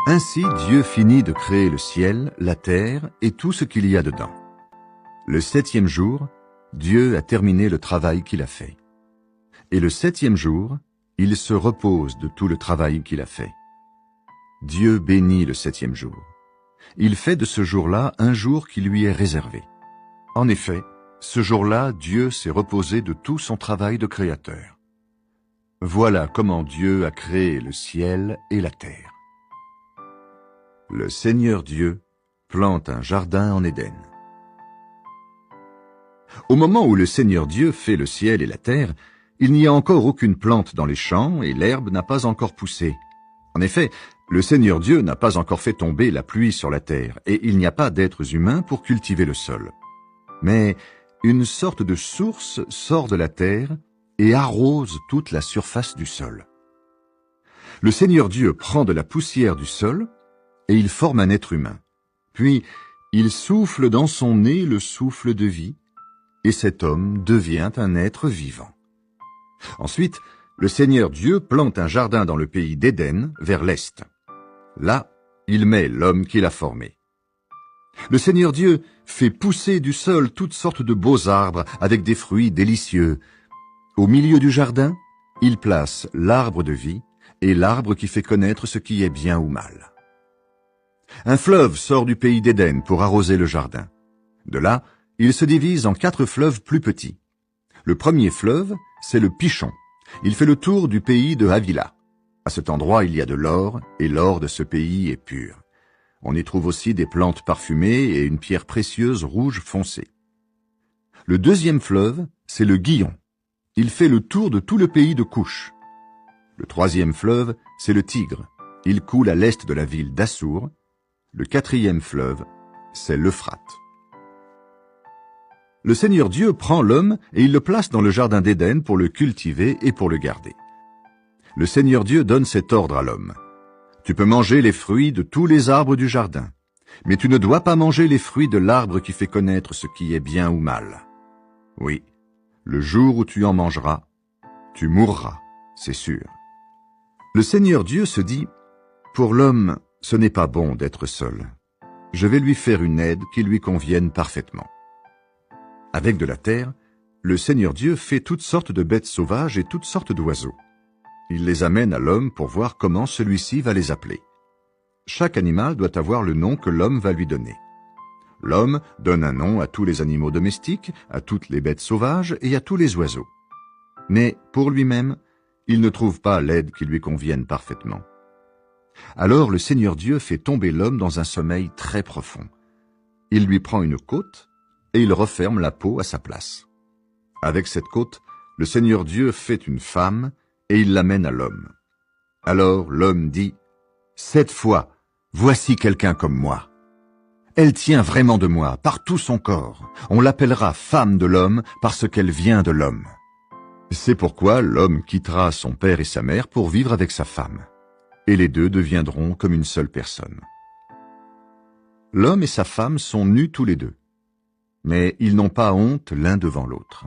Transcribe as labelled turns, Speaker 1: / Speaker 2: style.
Speaker 1: Ainsi Dieu finit de créer le ciel, la terre et tout ce qu'il y a dedans. Le 7e jour, Dieu a terminé le travail qu'il a fait. Et le 7e jour, il se repose de tout le travail qu'il a fait. Dieu bénit le 7e jour. Il fait de ce jour-là un jour qui lui est réservé. En effet, ce jour-là, Dieu s'est reposé de tout son travail de créateur. Voilà comment Dieu a créé le ciel et la terre. Le Seigneur Dieu plante un jardin en Éden. Au moment où le Seigneur Dieu fait le ciel et la terre, il n'y a encore aucune plante dans les champs et l'herbe n'a pas encore poussé. En effet, le Seigneur Dieu n'a pas encore fait tomber la pluie sur la terre et il n'y a pas d'êtres humains pour cultiver le sol. Mais une sorte de source sort de la terre et arrose toute la surface du sol. Le Seigneur Dieu prend de la poussière du sol et il forme un être humain. Puis, il souffle dans son nez le souffle de vie, et cet homme devient un être vivant. Ensuite, le Seigneur Dieu plante un jardin dans le pays d'Éden, vers l'est. Là, il met l'homme qu'il a formé. Le Seigneur Dieu fait pousser du sol toutes sortes de beaux arbres avec des fruits délicieux. Au milieu du jardin, il place l'arbre de vie et l'arbre qui fait connaître ce qui est bien ou mal. Un fleuve sort du pays d'Éden pour arroser le jardin. De là, il se divise en 4 fleuves plus petits. Le premier fleuve, c'est le Pichon. Il fait le tour du pays de Havila. À cet endroit, il y a de l'or, et l'or de ce pays est pur. On y trouve aussi des plantes parfumées et une pierre précieuse rouge foncée. Le deuxième fleuve, c'est le Guillon. Il fait le tour de tout le pays de Couche. Le troisième fleuve, c'est le Tigre. Il coule à l'est de la ville d'Assour. Le 4e fleuve, c'est l'Euphrate. Le Seigneur Dieu prend l'homme et il le place dans le jardin d'Éden pour le cultiver et pour le garder. Le Seigneur Dieu donne cet ordre à l'homme. Tu peux manger les fruits de tous les arbres du jardin, mais tu ne dois pas manger les fruits de l'arbre qui fait connaître ce qui est bien ou mal. Oui, le jour où tu en mangeras, tu mourras, c'est sûr. Le Seigneur Dieu se dit, pour l'homme, ce n'est pas bon d'être seul. Je vais lui faire une aide qui lui convienne parfaitement. Avec de la terre, le Seigneur Dieu fait toutes sortes de bêtes sauvages et toutes sortes d'oiseaux. Il les amène à l'homme pour voir comment celui-ci va les appeler. Chaque animal doit avoir le nom que l'homme va lui donner. L'homme donne un nom à tous les animaux domestiques, à toutes les bêtes sauvages et à tous les oiseaux. Mais pour lui-même, il ne trouve pas l'aide qui lui convienne parfaitement. Alors le Seigneur Dieu fait tomber l'homme dans un sommeil très profond. Il lui prend une côte et il referme la peau à sa place. Avec cette côte, le Seigneur Dieu fait une femme et il l'amène à l'homme. Alors l'homme dit, « Cette fois, voici quelqu'un comme moi. Elle tient vraiment de moi par tout son corps. On l'appellera femme de l'homme parce qu'elle vient de l'homme. » C'est pourquoi l'homme quittera son père et sa mère pour vivre avec sa femme. Et les deux deviendront comme une seule personne. L'homme et sa femme sont nus tous les deux, mais ils n'ont pas honte l'un devant l'autre.